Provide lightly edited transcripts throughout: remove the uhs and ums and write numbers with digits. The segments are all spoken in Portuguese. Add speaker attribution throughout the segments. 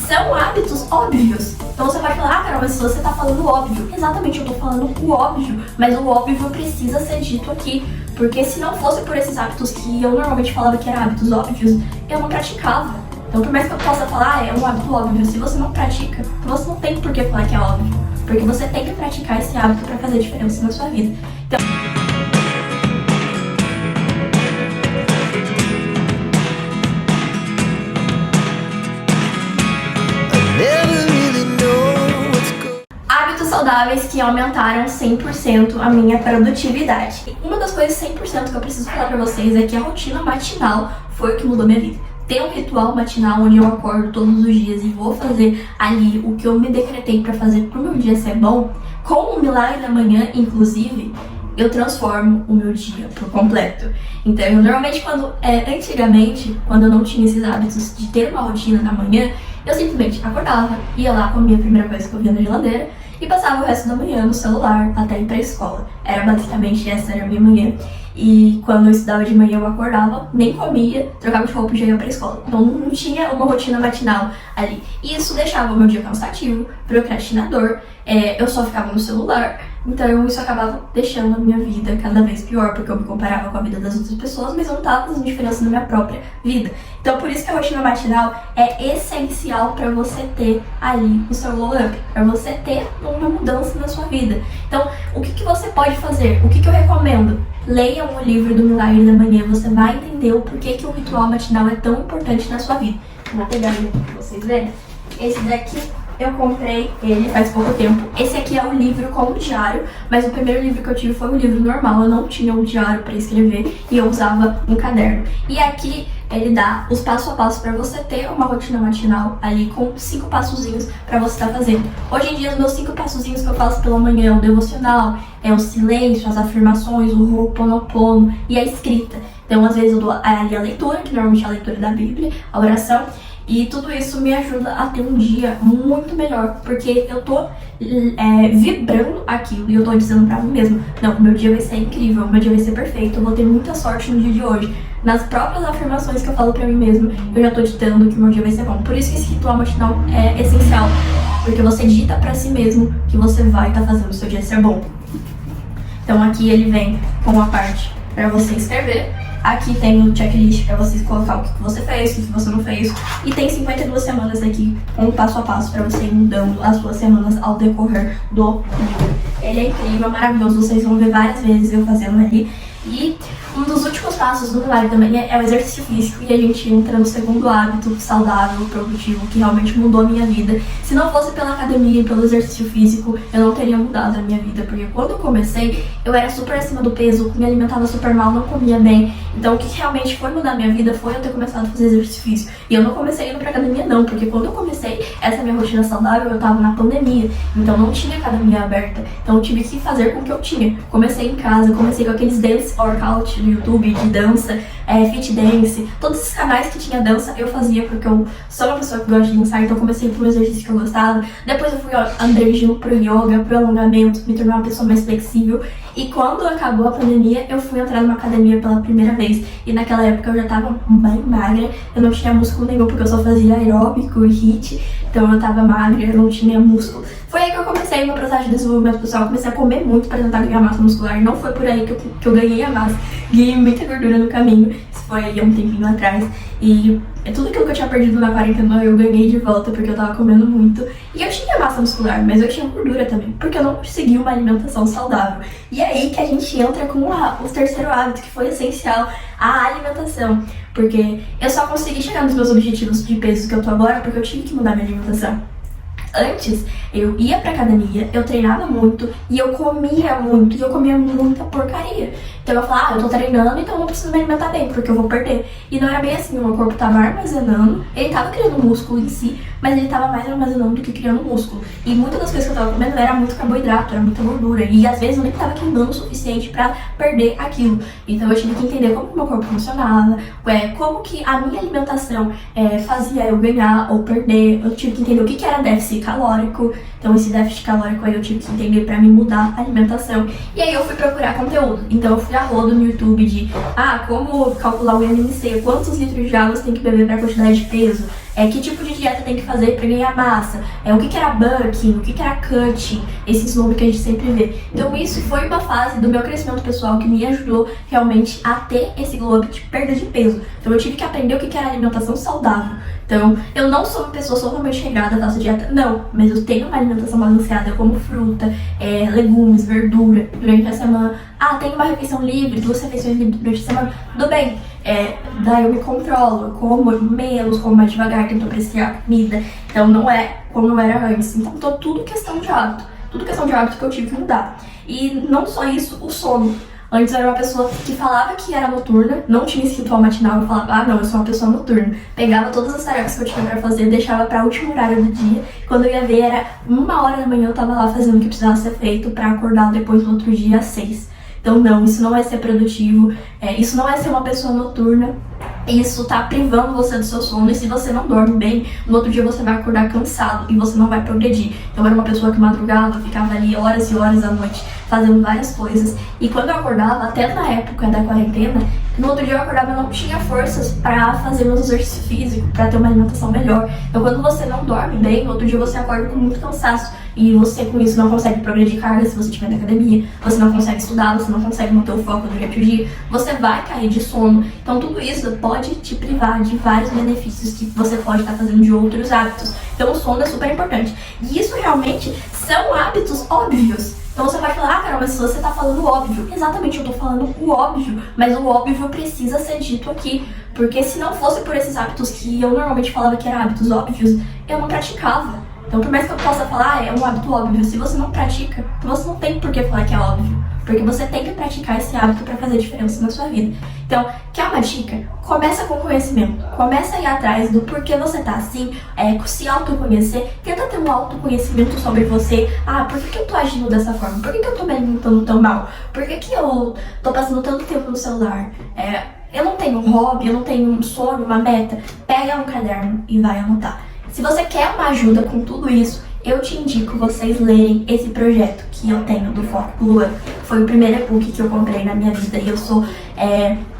Speaker 1: são hábitos óbvios. Então você pode falar, ah, Carol, mas se você tá falando óbvio. Exatamente, eu tô falando o óbvio, mas o óbvio precisa ser dito aqui. Porque se não fosse por esses hábitos que eu normalmente falava que eram hábitos óbvios, eu não praticava. Então por mais que eu possa falar, ah, é um hábito óbvio, se você não pratica, você não tem por que falar que é óbvio. Porque você tem que praticar esse hábito pra fazer diferença na sua vida. Então, hábitos saudáveis que aumentaram 100% a minha produtividade. Uma das coisas 100% que eu preciso falar pra vocês é que a rotina matinal foi o que mudou minha vida. Ter um ritual matinal onde eu acordo todos os dias e vou fazer ali o que eu me decretei pra fazer pro meu dia ser bom, com o milagre da manhã, inclusive, eu transformo o meu dia por completo. Então, eu normalmente antigamente, quando eu não tinha esses hábitos de ter uma rotina na manhã, eu simplesmente acordava, ia lá, comia a primeira coisa que eu via na geladeira e passava o resto da manhã no celular até ir pra escola. Era basicamente essa era a minha manhã. E quando eu estudava de manhã eu acordava, nem comia, trocava de roupa e já ia pra escola. Então não tinha uma rotina matinal ali. E isso deixava o meu dia cansativo, procrastinador, eu só ficava no celular. Então isso acabava deixando a minha vida cada vez pior, porque eu me comparava com a vida das outras pessoas, mas eu não estava fazendo diferença na minha própria vida. Então por isso que a rotina matinal é essencial para você ter ali o seu glow up, para você ter uma mudança na sua vida. Então o que você pode fazer? O que eu recomendo? Leiam o livro do Milagre da Manhã, você vai entender o porquê que o ritual matinal é tão importante na sua vida. Vou pegar ele aqui pra vocês verem. Esse daqui eu comprei ele faz pouco tempo. Esse aqui é o livro com o diário, mas o primeiro livro que eu tive foi um livro normal, eu não tinha um diário pra escrever e eu usava um caderno. E aqui ele dá os passo a passo pra você ter uma rotina matinal ali com 5 passozinhos pra você estar fazendo. Hoje em dia os meus 5 passozinhos que eu faço pela manhã é o devocional, é o silêncio, as afirmações, o Ho'oponopono e a escrita. Então às vezes eu dou ali a leitura, que normalmente é a leitura da Bíblia, a oração. E tudo isso me ajuda a ter um dia muito melhor, porque eu tô vibrando aquilo e eu tô dizendo pra mim mesmo, não, meu dia vai ser incrível, meu dia vai ser perfeito, eu vou ter muita sorte no dia de hoje. Nas próprias afirmações que eu falo pra mim mesmo, eu já tô ditando que meu dia vai ser bom. Por isso que esse ritual matinal é essencial, porque você dita pra si mesmo que você vai estar fazendo o seu dia ser bom. Então aqui ele vem com a parte pra você escrever. Aqui tem um checklist pra vocês colocar o que você fez, o que você não fez. E tem 52 semanas aqui, um passo a passo pra você ir mudando as suas semanas ao decorrer do livro. Ele é incrível, maravilhoso, vocês vão ver várias vezes eu fazendo ali. E um dos últimos passos do Milagre também é o exercício físico. E a gente entra no segundo hábito saudável, produtivo, que realmente mudou a minha vida. Se não fosse pela academia e pelo exercício físico, eu não teria mudado a minha vida. Porque quando eu comecei, eu era super acima do peso, me alimentava super mal, não comia bem. Então o que realmente foi mudar a minha vida foi eu ter começado a fazer exercício físico. E eu não comecei indo pra academia não, porque quando eu comecei essa minha rotina saudável, eu tava na pandemia. Então não tinha academia aberta. Então eu tive que fazer com o que eu tinha. Comecei em casa, comecei com aqueles dance workout no YouTube de dança, fit dance, todos esses canais que tinha dança eu fazia porque eu sou uma pessoa que gosta de dançar, então eu comecei por um exercício que eu gostava. Depois eu fui dirigindo pro yoga, pro alongamento, me tornar uma pessoa mais flexível. E quando acabou a pandemia, eu fui entrar numa academia pela primeira vez. E naquela época eu já tava bem magra, eu não tinha músculo nenhum porque eu só fazia aeróbico e HIIT, então eu tava magra, eu não tinha músculo. Foi aí que eu comecei meu processo de desenvolvimento pessoal, eu comecei a comer muito para tentar ganhar massa muscular. Não foi por aí que eu ganhei a massa, ganhei muita gordura no caminho, isso foi aí há um tempinho atrás. E tudo aquilo que eu tinha perdido na quarentena eu ganhei de volta porque eu tava comendo muito. E eu tinha massa muscular, mas eu tinha gordura também, porque eu não consegui uma alimentação saudável. E é aí que a gente entra com o terceiro hábito, que foi essencial, a alimentação. Porque eu só consegui chegar nos meus objetivos de peso que eu tô agora porque eu tive que mudar minha alimentação. Antes, eu ia pra academia, eu treinava muito e eu comia muito, e eu comia muita porcaria. Então eu falava, eu tô treinando, então eu não preciso me alimentar bem, porque eu vou perder. E não era bem assim, o meu corpo tava armazenando, ele tava criando músculo em si, mas ele tava mais armazenando do que criando músculo. E muitas das coisas que eu tava comendo era muito carboidrato, era muita gordura, e às vezes eu nem tava queimando o suficiente pra perder aquilo. Então eu tive que entender como o meu corpo funcionava, como que a minha alimentação fazia eu ganhar ou perder. Eu tive que entender o que era déficit calórico. Então esse déficit calórico aí eu tive que entender pra me mudar a alimentação. E aí eu fui procurar conteúdo. Então eu fui a rodo no YouTube de como calcular o IMC, quantos litros de água você tem que beber pra quantidade de peso, que tipo de dieta tem que fazer para ganhar massa, o que era bulking, o que era cutting, esses nomes que a gente sempre vê. Então isso foi uma fase do meu crescimento pessoal que me ajudou realmente a ter esse glow up de perda de peso. Então eu tive que aprender o que era alimentação saudável. Então, eu não sou uma pessoa totalmente regrada, faço dieta, não. Mas eu tenho uma alimentação balanceada, eu como fruta, legumes, verdura durante a semana. Ah, tem uma refeição livre, 2 refeições livres durante a semana, tudo bem. Daí eu me controlo, eu como menos, como mais devagar, tento apreciar a comida. Então não é como eu era antes. Então tudo questão de hábito. Tudo questão de hábito que eu tive que mudar. E não só isso, o sono. Antes eu era uma pessoa que falava que era noturna, não tinha esse ritual matinal, eu falava, não, eu sou uma pessoa noturna. Pegava todas as tarefas que eu tinha pra fazer, deixava pra último horário do dia. Quando eu ia ver, era 1h da manhã, eu tava lá fazendo o que precisava ser feito pra acordar depois no outro dia às 6. Então não, isso não vai ser produtivo, isso não é ser uma pessoa noturna. Isso tá privando você do seu sono, e se você não dorme bem, no outro dia você vai acordar cansado e você não vai progredir. Então eu era uma pessoa que madrugava, ficava ali horas e horas à noite fazendo várias coisas. E quando eu acordava, até na época da quarentena, no outro dia eu acordava e não tinha forças pra fazer meu exercício físico, pra ter uma alimentação melhor. Então quando você não dorme bem, no outro dia você acorda com muito cansaço. E você com isso não consegue progredir carga se você estiver na academia, você não consegue estudar, você não consegue manter o foco durante o dia, você vai cair de sono. Então tudo isso pode te privar de vários benefícios que você pode estar fazendo de outros hábitos. Então o sono é super importante. E isso realmente são hábitos óbvios. Então você vai falar, Carol, mas se você tá falando óbvio. Exatamente, eu tô falando o óbvio, mas o óbvio precisa ser dito aqui. Porque se não fosse por esses hábitos que eu normalmente falava que eram hábitos óbvios, eu não praticava. Então, por mais que eu possa falar, é um hábito óbvio, se você não pratica, você não tem por que falar que é óbvio. Porque você tem que praticar esse hábito para fazer diferença na sua vida. Então, quer uma dica? Começa com conhecimento. Começa a ir atrás do porquê você tá assim, se autoconhecer. Tenta ter um autoconhecimento sobre você. Ah, por que eu tô agindo dessa forma? Por que eu tô me alimentando tão mal? Por que eu tô passando tanto tempo no celular? Eu não tenho um hobby, eu não tenho um sonho, uma meta. Pega um caderno e vai anotar. Se você quer uma ajuda com tudo isso, eu te indico vocês lerem esse projeto que eu tenho do Foco Glow Up. Foi o primeiro e-book que eu comprei na minha vida e eu sou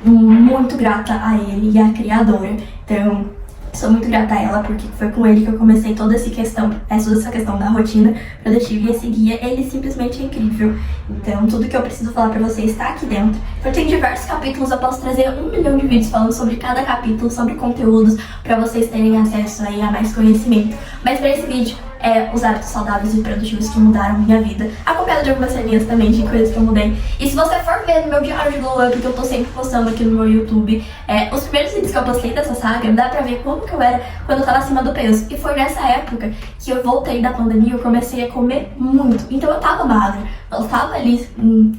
Speaker 1: muito grata a ele e à criadora. Então, sou muito grata a ela porque foi com ele que eu comecei toda essa questão da rotina produtiva e esse guia, ele simplesmente é incrível. Então, tudo que eu preciso falar pra vocês está aqui dentro. Eu tenho diversos capítulos, eu posso trazer 1 milhão de vídeos falando sobre cada capítulo, sobre conteúdos, pra vocês terem acesso aí a mais conhecimento. Mas pra esse vídeo, os hábitos saudáveis e produtivos que mudaram minha vida, acompanhado de algumas ceninhas também de coisas que eu mudei. E se você for ver no meu diário de glow up, que eu tô sempre postando aqui no meu YouTube, os primeiros vídeos que eu postei dessa saga, dá pra ver como que eu era quando eu tava acima do peso. E foi nessa época que eu voltei da pandemia, eu comecei a comer muito. Então eu tava magra, eu tava ali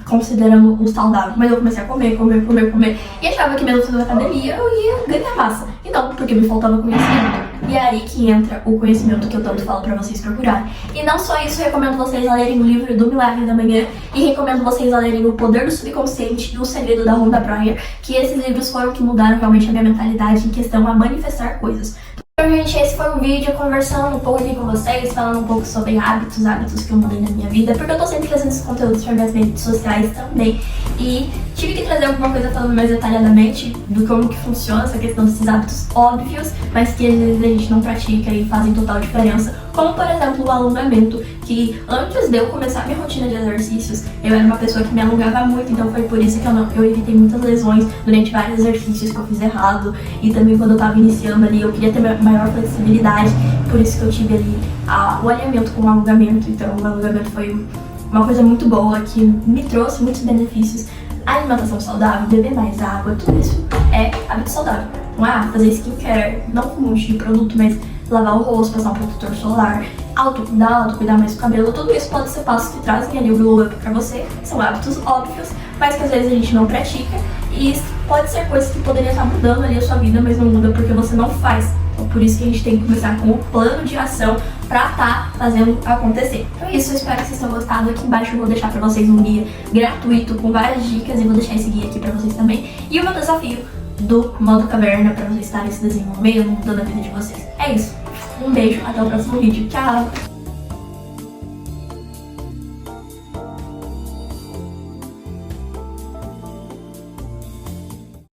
Speaker 1: considerando o saudável, mas eu comecei a comer, e achava que mesmo fazendo academia eu ia ganhar massa. E não, porque me faltava conhecimento. E é aí que entra o conhecimento que eu tanto falo pra vocês procurarem. E não só isso, eu recomendo vocês a lerem o livro do Milagre da Manhã e recomendo vocês a lerem O Poder do Subconsciente e O Segredo da Rhonda Byrne, que esses livros foram que mudaram realmente a minha mentalidade em questão a manifestar coisas. Então, gente, esse foi um vídeo conversando um pouco aqui com vocês, falando um pouco sobre hábitos que eu mudei na minha vida, porque eu tô sempre trazendo esses conteúdos para minhas redes sociais também. E tive que trazer alguma coisa falando mais detalhadamente do como que funciona essa questão desses hábitos óbvios, mas que às vezes a gente não pratica e fazem total diferença. Como, por exemplo, o alongamento, que antes de eu começar a minha rotina de exercícios, eu era uma pessoa que me alongava muito, então foi por isso que eu evitei muitas lesões durante vários exercícios que eu fiz errado. E também quando eu tava iniciando ali, eu queria ter maior flexibilidade, por isso que eu tive ali o alinhamento com o alongamento. Então o alongamento foi uma coisa muito boa, que me trouxe muitos benefícios. A alimentação saudável, beber mais água, tudo isso é hábito saudável. Não é fazer skincare, não com um monte de produto, mas lavar o rosto, passar um protetor solar, autocuidar mais do cabelo, tudo isso pode ser passos que trazem ali o glow up pra você. São hábitos óbvios, mas que às vezes a gente não pratica, e pode ser coisas que poderiam estar mudando ali a sua vida, mas não muda porque você não faz. Então por isso que a gente tem que começar com o plano de ação pra estar fazendo acontecer. Então é isso, eu espero que vocês tenham gostado. Aqui embaixo eu vou deixar pra vocês um guia gratuito com várias dicas, e vou deixar esse guia aqui pra vocês também. E o meu desafio do modo caverna pra vocês estarem se desenvolvendo, mudando a vida de vocês. É isso. Um beijo, até o próximo vídeo. Tchau!